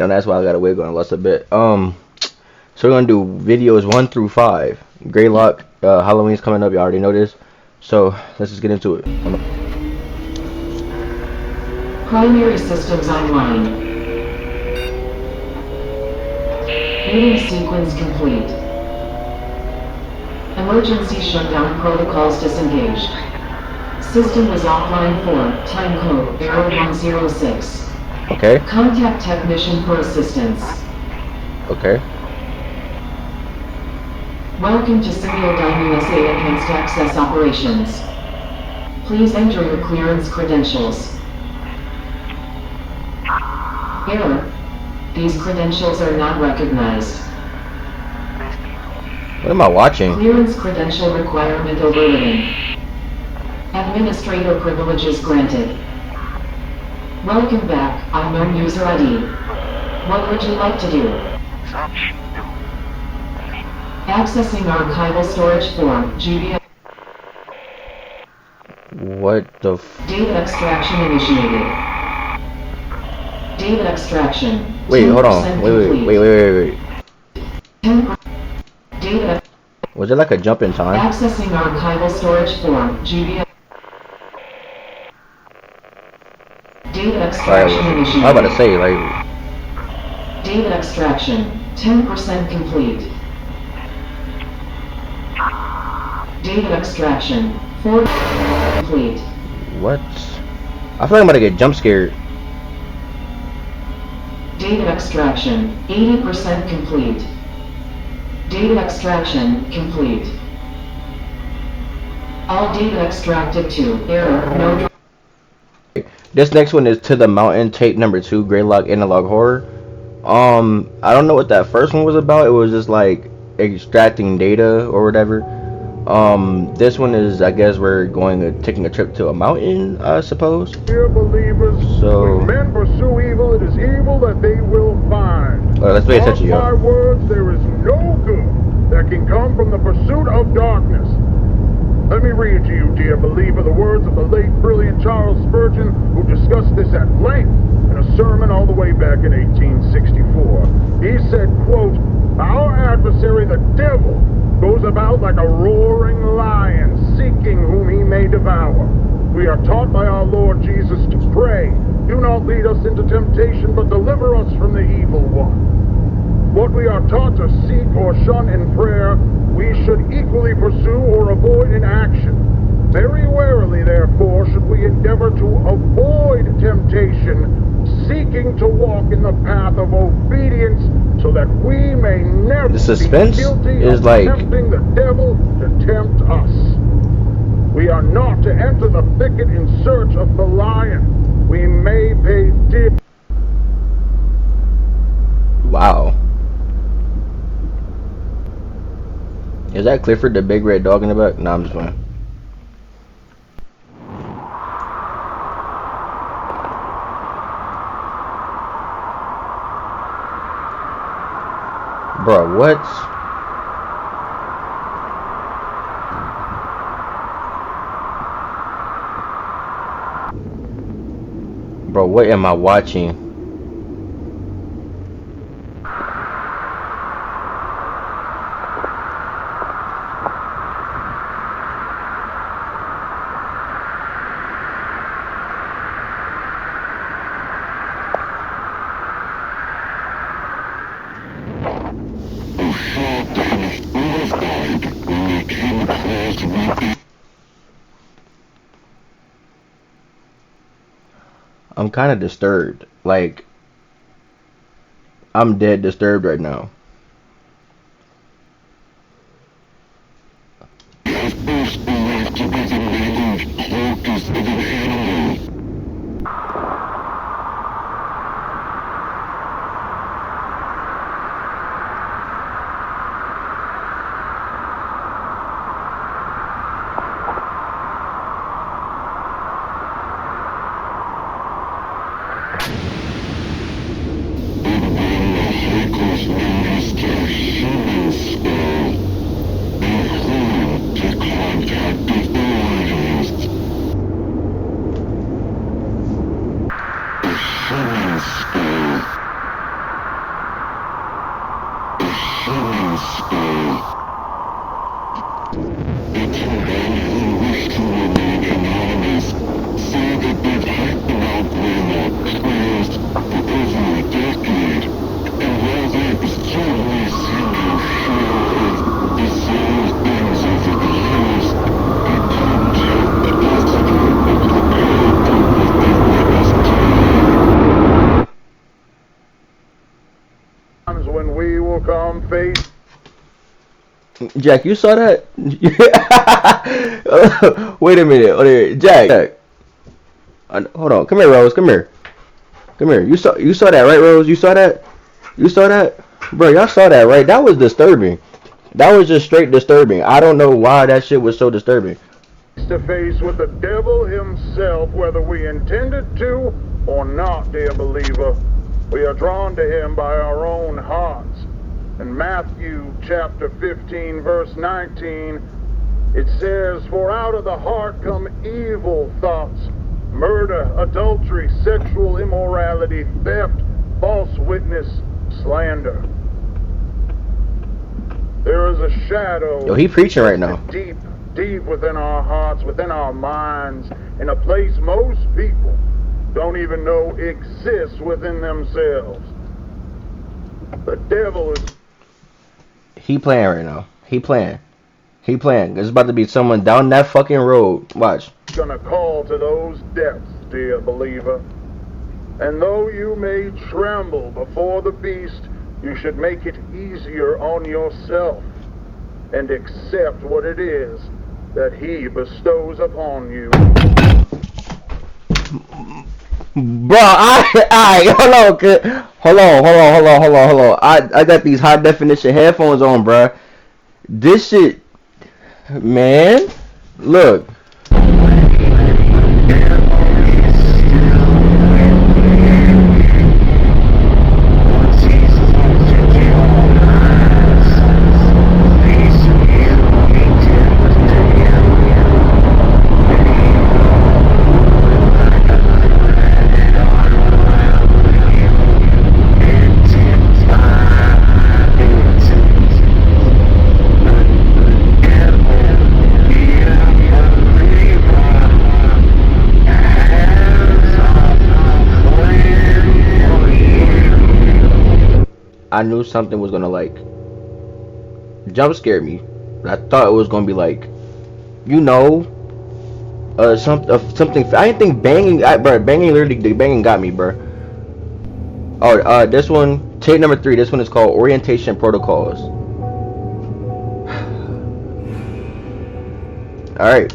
And that's why I got a wig on. I lost a bit. So we're gonna do videos 1 through 5. Greylock, Halloween's coming up. You already know this. So let's just get into it. Primary systems online. Meeting sequence complete. Emergency shutdown protocols disengaged. System was offline for time code error 106. Okay. Contact technician for assistance. Okay. Welcome to Serial USA Enhanced Access Operations. Please enter your clearance credentials. Error. These credentials are not recognized. What am I watching? Clearance credential requirement overridden. Administrator privileges granted. Welcome back, unknown user ID. What would you like to do? Accessing archival storage form, GBA. What the Data extraction initiated. Data extraction. Wait, hold on. Wait. 10%. Data. Was it like a jump in time? Accessing archival storage form, GBA. Data extraction initiated. I was about to say, like... Data extraction, 10% complete. Data extraction, 4% complete. What? I feel like I'm about to get jump scared. Data extraction, 80% complete. Data extraction, complete. All data extracted to error, no. This next one is To the Mountain, tape number 2, Greylock Analog Horror. I don't know what that first one was about. It was just like extracting data or whatever. This one is, I guess we're taking a trip to a mountain, I suppose. Dear believers, so when men pursue evil, it is evil that they will find. Let's pay attention, Mark my y'all. words, there is no good that can come from the pursuit of darkness. Let me read to you, dear believer, the words of the late brilliant Charles Spurgeon, who discussed this at length in a sermon all the way back in 1864. He said, quote, "Our adversary, the devil, goes about like a roaring lion, seeking whom he may devour. We are taught by our Lord Jesus to pray, do not lead us into temptation, but deliver us from the evil one. What we are taught to seek or shun in prayer, we should equally pursue or avoid in action. Very warily, therefore, should we endeavor to avoid temptation, seeking to walk in the path of obedience, so that we may never The suspense be guilty is of like tempting the devil to tempt us. We are not to enter the thicket in search of the lion. We may pay dear." Wow. Is that Clifford the big red dog in the back? Nah, I'm just playing. Bro, what? Bro, what am I watching? I'm kind of disturbed. Like, I'm dead disturbed right now. When we will come face. Jack, you saw that? Wait a minute. Jack. Hold on. Come here, Rose. Come here. Come here. You saw that, right, Rose? You saw that? You saw that? Bro, y'all saw that, right? That was disturbing. That was just straight disturbing. I don't know why that shit was so disturbing. To face with the devil himself, whether we intended to or not, dear believer. We are drawn to him by our own hearts. In Matthew chapter 15, verse 19, it says, "For out of the heart come evil thoughts, murder, adultery, sexual immorality, theft, false witness, slander." There is a shadow. Yo, he preaching right now. Deep within our hearts, within our minds, in a place most people don't even know exists within themselves. The devil is... He playing right now. He playing. There's about to be someone down that fucking road. Watch. Gonna call to those depths, dear believer. And though you may tremble before the beast, you should make it easier on yourself and accept what it is that he bestows upon you. Bro, hold on. I got these high definition headphones on, bro. This shit, man. Look. I knew something was gonna like jump scare me. I thought it was gonna be like, you know, something. I didn't think banging. Bro, banging literally, the banging got me, bro. Oh, this one, tape number 3. This one is called Orientation Protocols. All right.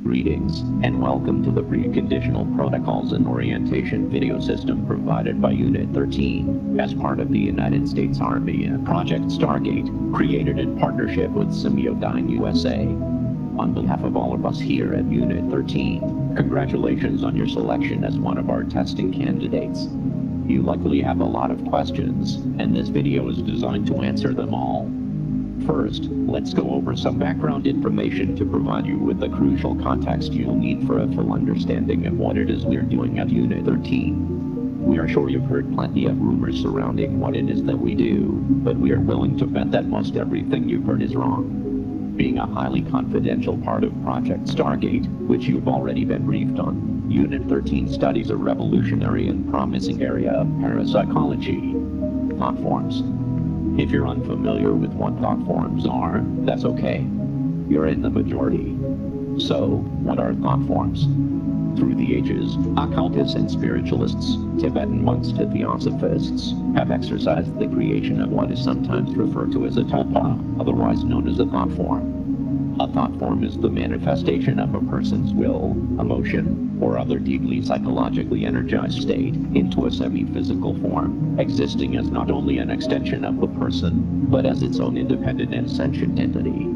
Greetings, and welcome to the Preconditional Protocols and Orientation video system provided by Unit 13 as part of the United States Army and Project Stargate, created in partnership with Symbiodyne USA. On behalf of all of us here at Unit 13, congratulations on your selection as one of our testing candidates. You likely have a lot of questions, and this video is designed to answer them all. First, let's go over some background information to provide you with the crucial context you'll need for a full understanding of what it is we're doing at Unit 13. We are sure you've heard plenty of rumors surrounding what it is that we do, but we are willing to bet that most everything you've heard is wrong. Being a highly confidential part of Project Stargate, which you've already been briefed on, Unit 13 studies a revolutionary and promising area of parapsychology, thought forms. If you're unfamiliar with what thought forms are, that's okay. You're in the majority. So, what are thought forms? Through the ages, occultists and spiritualists, Tibetan monks to theosophists, have exercised the creation of what is sometimes referred to as a tulpa, otherwise known as a thought form. A thought form is the manifestation of a person's will, emotion, or other deeply psychologically energized state into a semi-physical form, existing as not only an extension of the person, but as its own independent and sentient entity.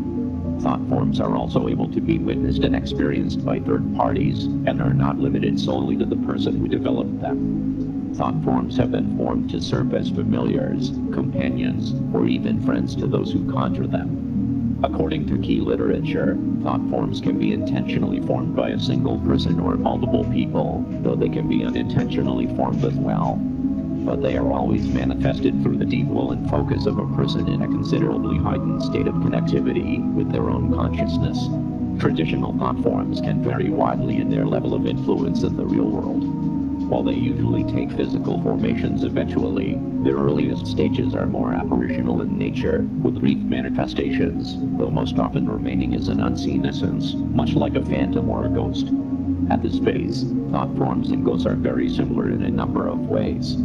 Thought forms are also able to be witnessed and experienced by third parties, and are not limited solely to the person who developed them. Thought forms have been formed to serve as familiars, companions, or even friends to those who conjure them. According to key literature, thought forms can be intentionally formed by a single person or multiple people, though they can be unintentionally formed as well. But they are always manifested through the deep will and focus of a person in a considerably heightened state of connectivity with their own consciousness. Traditional thought forms can vary widely in their level of influence in the real world. While they usually take physical formations eventually, their earliest stages are more apparitional in nature, with brief manifestations, though most often remaining as an unseen essence, much like a phantom or a ghost. At this phase, thought forms and ghosts are very similar in a number of ways.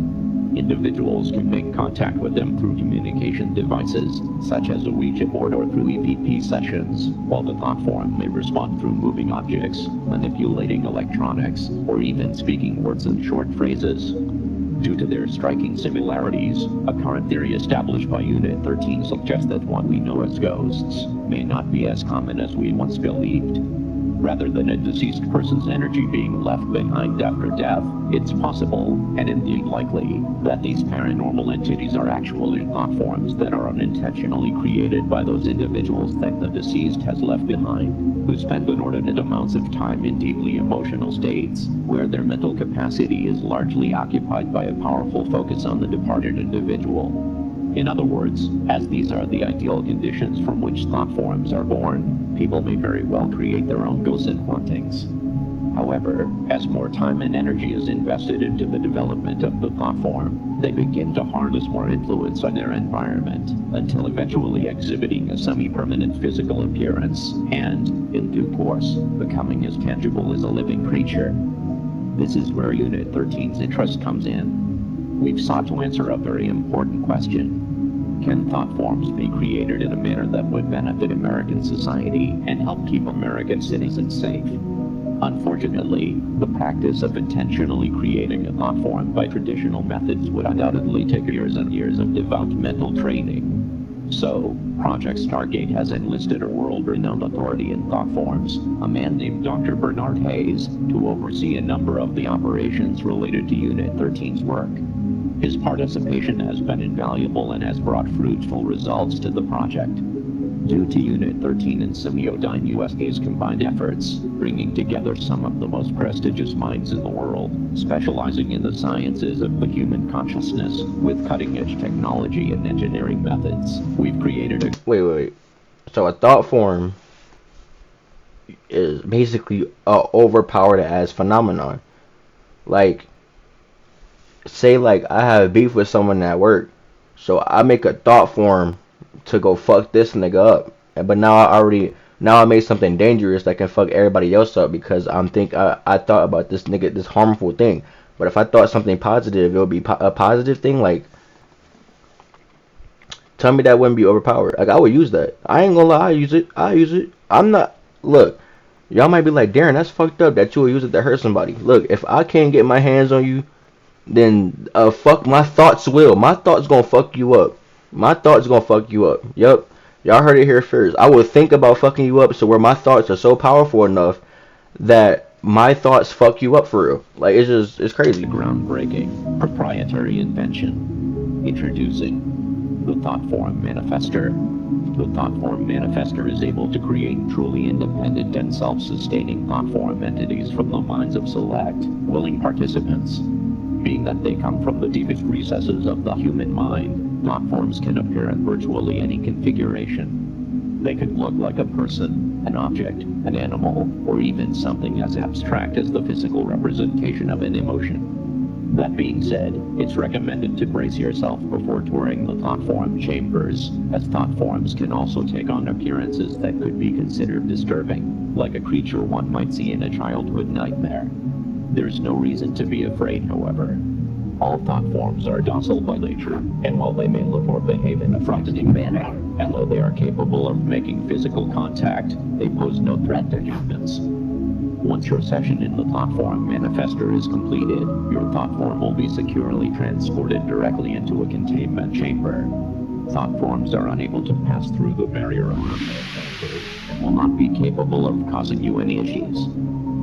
Individuals can make contact with them through communication devices, such as a Ouija board or through EVP sessions, while the thought form may respond through moving objects, manipulating electronics, or even speaking words and short phrases. Due to their striking similarities, a current theory established by Unit 13 suggests that what we know as ghosts may not be as common as we once believed. Rather than a deceased person's energy being left behind after death, it's possible, and indeed likely, that these paranormal entities are actually thought forms that are unintentionally created by those individuals that the deceased has left behind, who spend inordinate amounts of time in deeply emotional states, where their mental capacity is largely occupied by a powerful focus on the departed individual. In other words, as these are the ideal conditions from which thought forms are born, people may very well create their own ghosts and hauntings. However, as more time and energy is invested into the development of the thought form, they begin to harness more influence on their environment, until eventually exhibiting a semi-permanent physical appearance, and, in due course, becoming as tangible as a living creature. This is where Unit 13's interest comes in. We've sought to answer a very important question. Can thought forms be created in a manner that would benefit American society and help keep American citizens safe? Unfortunately, the practice of intentionally creating a thought form by traditional methods would undoubtedly take years and years of devout mental training. So, Project Stargate has enlisted a world-renowned authority in thought forms, a man named Dr. Bernard Hayes, to oversee a number of the operations related to Unit 13's work. His participation has been invaluable and has brought fruitful results to the project. Due to Unit 13 and Semiodyne USA's combined efforts, bringing together some of the most prestigious minds in the world, specializing in the sciences of the human consciousness, with cutting-edge technology and engineering methods, we've created a... Wait. So a thought form is basically a overpowered as phenomenon. Like, say like I have beef with someone at work, so I make a thought form to go fuck this nigga up, but now I made something dangerous that can fuck everybody else up because I thought about this nigga, this harmful thing. But if I thought something positive, it would be a positive thing. Like, tell me that wouldn't be overpowered. Like, I would use that. I ain't gonna lie, I use it. I'm not, look, y'all might be like, Darren, that's fucked up that you would use it to hurt somebody. Look, if I can't get my hands on you, then fuck, my thoughts will. My thoughts gonna fuck you up. My thoughts gonna fuck you up. Yup. Y'all heard it here first. I will think about fucking you up, so where my thoughts are so powerful enough that my thoughts fuck you up for real. Like, it's crazy. Groundbreaking, proprietary invention. Introducing the Thought Form Manifester. The Thought Form Manifester is able to create truly independent and self-sustaining thought form entities from the minds of select, willing participants. Being that they come from the deepest recesses of the human mind, thought forms can appear in virtually any configuration. They could look like a person, an object, an animal, or even something as abstract as the physical representation of an emotion. That being said, it's recommended to brace yourself before touring the thought form chambers, as thought forms can also take on appearances that could be considered disturbing, like a creature one might see in a childhood nightmare. There's no reason to be afraid, however. All thought forms are docile by nature, and while they may look or behave in a frightening manner, and though they are capable of making physical contact, they pose no threat to humans. Once your session in the Thought Form Manifester is completed, your thought form will be securely transported directly into a containment chamber. Thought forms are unable to pass through the barrier of and will not be capable of causing you any issues.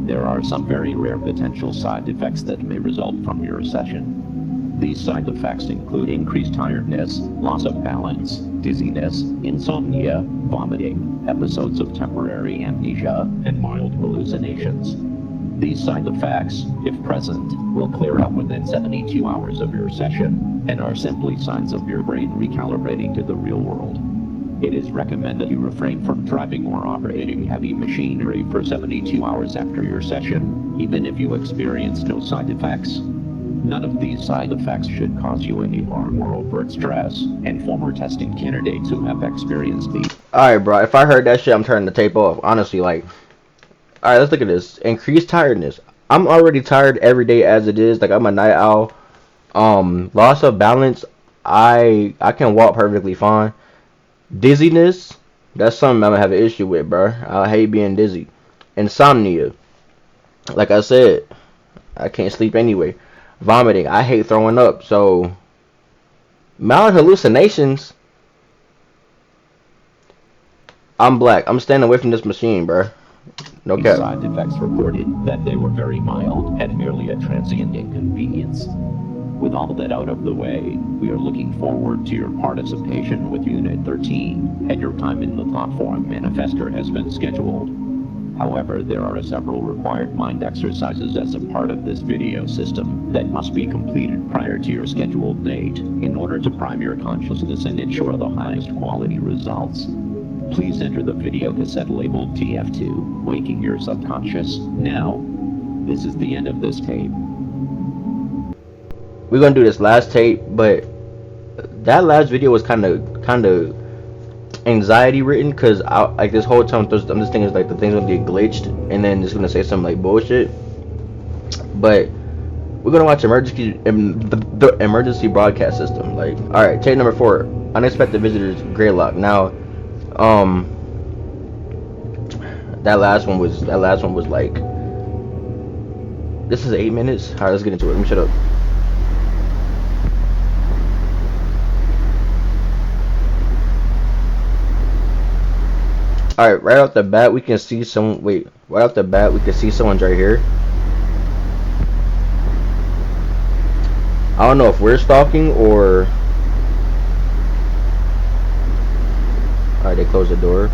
There are some very rare potential side effects that may result from your session. These side effects include increased tiredness, loss of balance, dizziness, insomnia, vomiting, episodes of temporary amnesia, and mild hallucinations. These side effects, if present, will clear up within 72 hours of your session and are simply signs of your brain recalibrating to the real world. It is recommended you refrain from driving or operating heavy machinery for 72 hours after your session, even if you experience no side effects. None of these side effects should cause you any alarm or overt stress, and former testing candidates who have experienced these. Alright, bro. If I heard that shit, I'm turning the tape off. Honestly, like, alright, let's look at this. Increased tiredness. I'm already tired every day as it is. Like, I'm a night owl. Loss of balance. I can walk perfectly fine. Dizziness. That's something I'm gonna have an issue with, bro. I hate being dizzy. Insomnia. Like I said, I can't sleep anyway. Vomiting. I hate throwing up. So, mild hallucinations. I'm black. I'm staying away from this machine, bro. No cap. Side effects reported that they were very mild and merely a transient inconvenience. With all that out of the way, we are looking forward to your participation with Unit 13, and your time in the thought form manifester has been scheduled. However, there are several required mind exercises as a part of this video system that must be completed prior to your scheduled date in order to prime your consciousness and ensure the highest quality results. Please enter the video cassette labeled TF2, Waking Your Subconscious, now. This is the end of this tape. We're gonna do this last tape, but that last video was kind of anxiety written, cause like this whole time I'm just thinking like the thing's gonna get glitched, and then it's gonna say some like bullshit. But we're gonna watch the emergency broadcast system. Like, all right, tape number 4, unexpected visitors, Greylock. Now, that last one was like, this is 8 minutes. All right, let's get into it. Let me shut up. Alright, right off the bat we can see some right off the bat we can see someone's right here. I don't know if we're stalking or alright, they closed the door.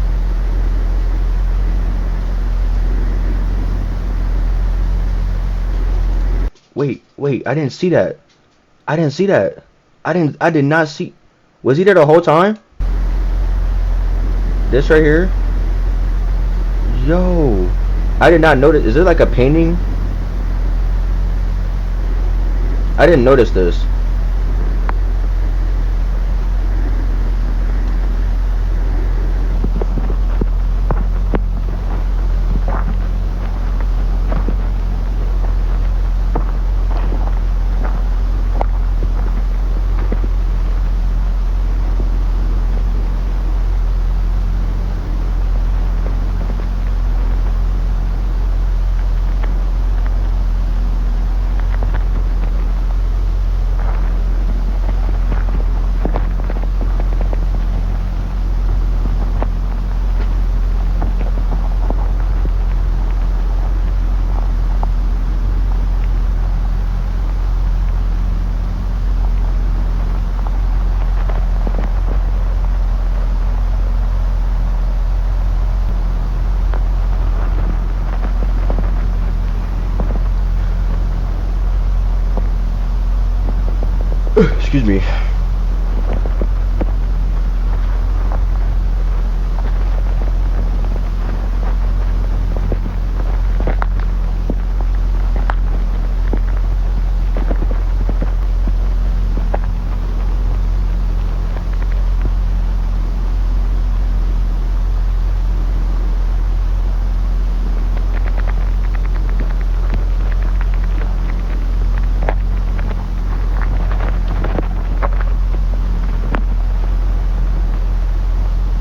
Wait, I didn't see that. I did not see. Was he there the whole time? This right here? Yo, I did not notice. Is it like a painting? I didn't notice this. Excuse me.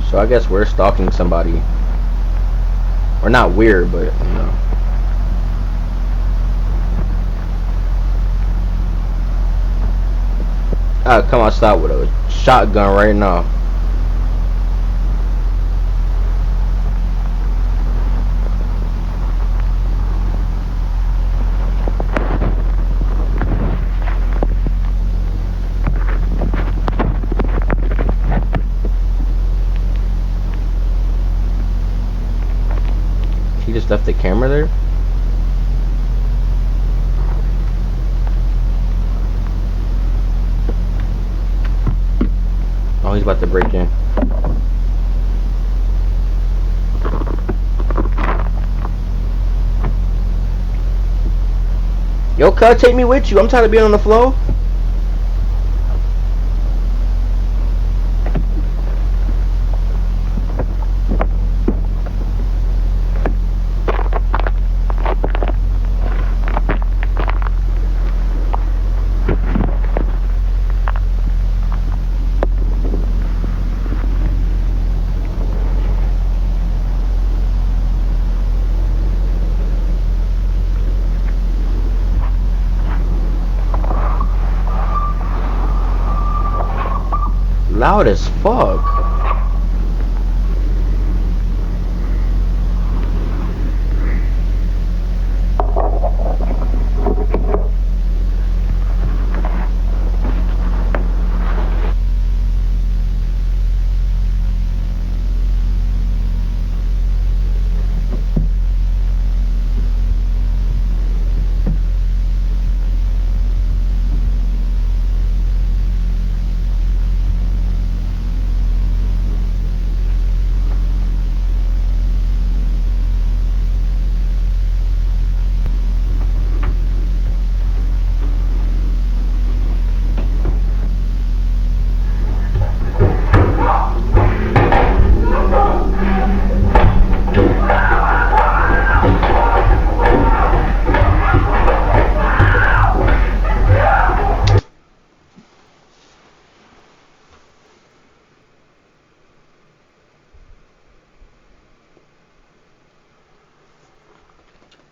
So I guess we're stalking somebody. Or not weird, but you know. I'll come outside with a shotgun right now. camera there? Oh, he's about to break in. Yo, cuz, take me with you. I'm tired of being on the floor. Loud as fuck.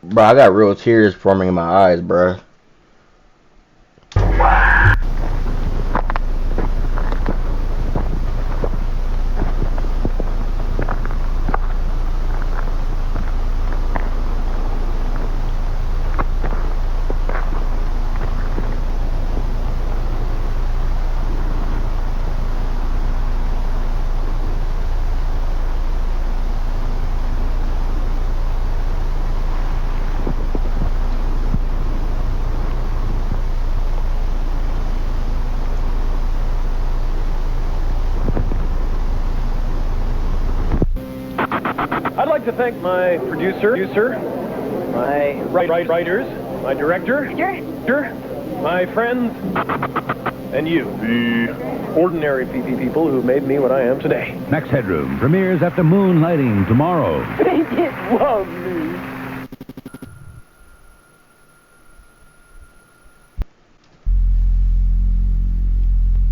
Bro, I got real tears forming in my eyes, bro. I'd like to thank my producer, my writers, my director, my friends, and you, the ordinary people who made me what I am today. Max Headroom premieres after Moonlighting tomorrow. They did love me.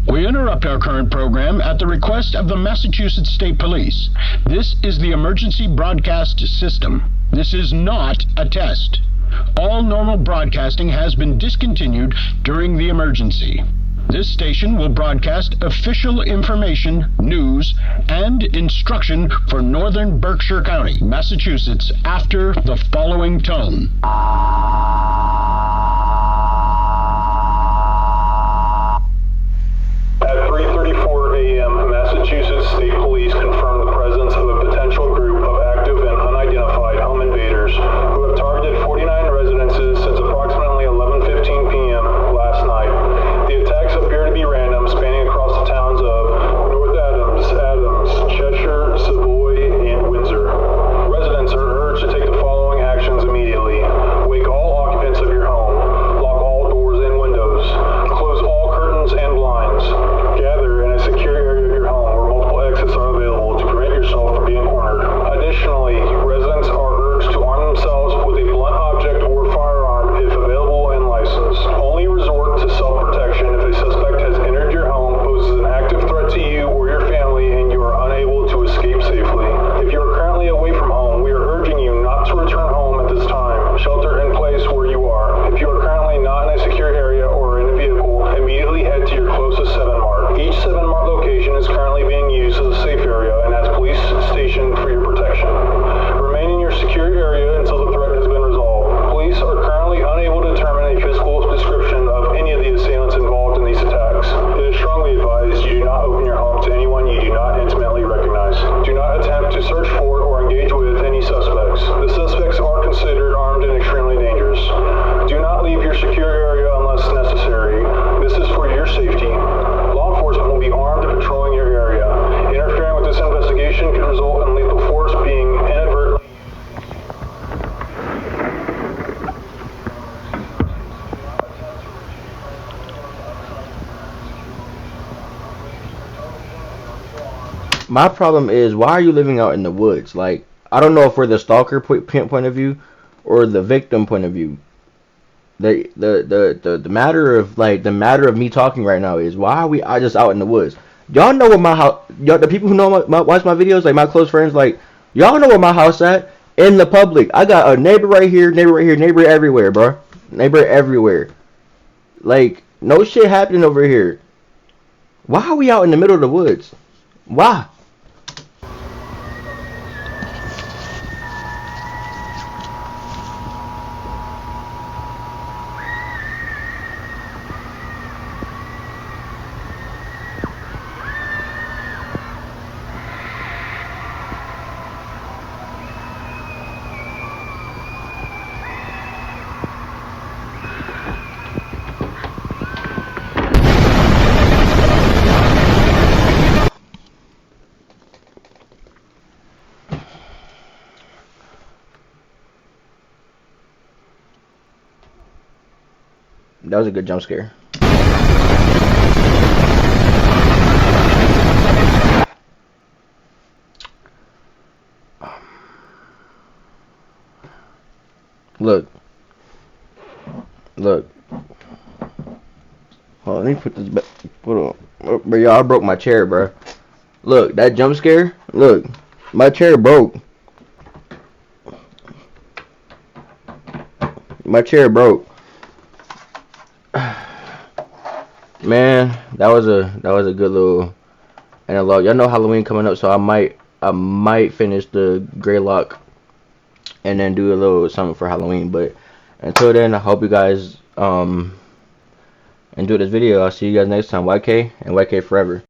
We interrupt our current program at the request of the Massachusetts State Police. This is the emergency broadcast system. This is not a test. All normal broadcasting has been discontinued during the emergency. This station will broadcast official information, news, and instruction for northern Berkshire County, Massachusetts, after the following tone. At 3:34 a.m., Massachusetts State Police confirmed the presence of a potential group of active and unidentified home invaders who have targeted 49 residences since approximately 11:15 p.m. last night. The attacks appear to be random, spanning across the towns of North Adams, Cheshire, Savoy, and Windsor. Residents are urged to take the following actions immediately. Wake all My problem is, why are you living out in the woods? Like, I don't know if we're the stalker point of view or the victim point of view. The matter of me talking right now is, why are we just out in the woods? Y'all know what my house, y'all, the people who know watch my videos, like my close friends, like, y'all know where my house at in the public. I got a neighbor right here, neighbor everywhere, bro. Neighbor everywhere. Like, no shit happening over here. Why are we out in the middle of the woods? Why? That was a good jump scare. Look. Look. Hold on, let me put this back. Hold on. Bro, y'all, I broke my chair, bro. Look, that jump scare. Look. My chair broke. My chair broke. Man, that was a good little analog. Y'all know Halloween coming up, so I might finish the Greylock and then do a little something for Halloween. But until then, I hope you guys enjoy this video. I'll see you guys next time. YK and YK forever.